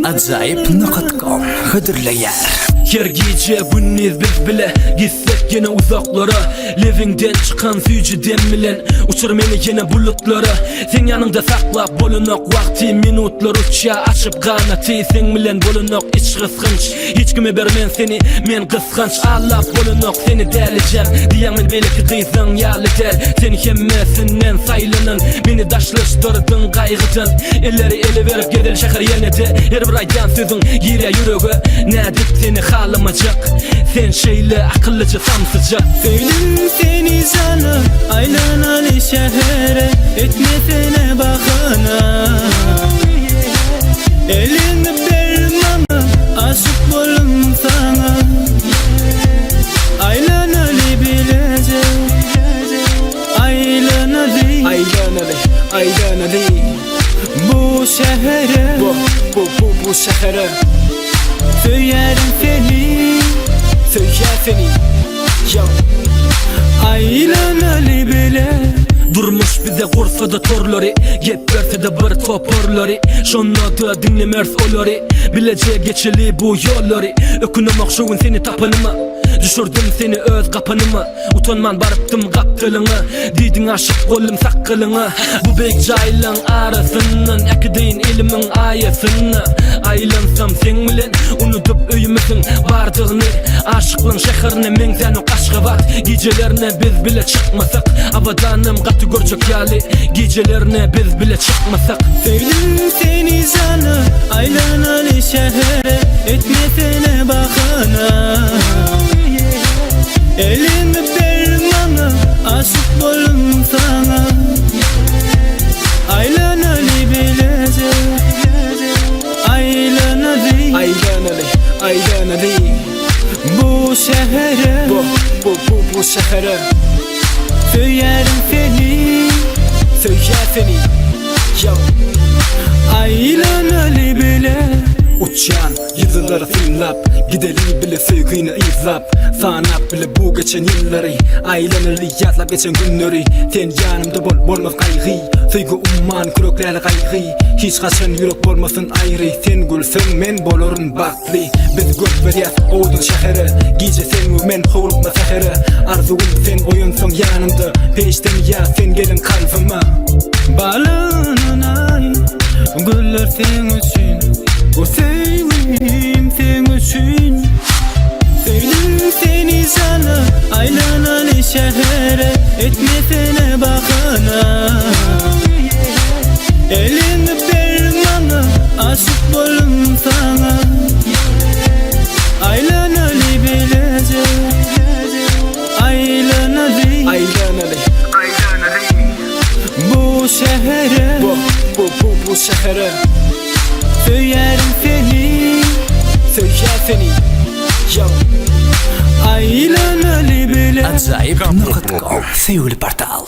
Acayip.com Hıdırlayar. Her gece gündüz biz bile gitsek yine uzaklara. Levinden çıkan füyücü demmilen uçur meni yine bulutlara. Sen yanında saklap bolunok vakti minutlar uça açıp kanatı. Sen bilen bolunok iç kıskanç, hiç kime bermen seni men kıskanç. Allah bolunok seni derleyeceğim diyemin belki kıysan yağlı der. Sen hemmesinden saylanın beni daşlaştırdın kaygıdan. Elleri ele verip gider şakar yerine de her bir aydan sözün gire yüreğe. Nedik seni halamacak, sen şeyle akıllıca samsıcak. Söyledim seni sana Aylanaly şehre, etmesene bakana. Elini vermem aşık bolum sana. Aylanaly bilecek, Aylanaly, Aylanaly. Bu şehre, Bu şehre söylerim seni, söyler seni. Ya Aylanaly bile durmuş bize kursada torları, yep verse de bir toporları. Şonna da dinlemers oları, bileceğe geçeli bu yolları. Ökünemek şovun seni tapanıma, düşürdüm seni öz kapanıma. Utanman barıptım kaptılına, diydin aşık kolum sakkılına. Bu bek caylan arasından, akideyin ilimin ayasına. Aylansam sen bilen, unutup öyümüzün bardığını. Aşıklın şehirine mengzen o Aşgabat. Gecelerine biz bile çıkmasak, avadanım katı görcek yali. Gecelerine biz bile çıkmasak. Sevdim seni sana Aylanaly şehre, etmesene bakana. Elimi vermem aşık bolum sana. Aylanaly bilecek, Aylanaly, bu şehre, Bu şehre söylerim seni, söyler seni. Ya Aylanaly bile uçan yılları fırlap, gidelim bile sevgini izlap. Sanap bile bu geçen yılları, Aylanaly yazlap geçen günleri. Sen yanımda bolmaz kaygı, sevgi umman küreklerle kaygı. Hiç kaçan yürek bolmasın ayrı. Sen gülsün men bolorun baklı. Biz göz veriyaz oğudun şehre, gece sen ve men hovulukma sehere. Arzuun sen oyunsun yanımda, peşten ya sen gelin kalbime. balının ay, güller sen için, o sevim sen için. Sevdim seni sana Aylanaly şehre, etmesene bakana. Elini vermem aşık bolum sana. Aylanaly bilecek, Aylanaly, bu şehre, Bu şehre söylerim seni, söyler seni. Ya Aylanaly bile Acayip.com Sevgili portal.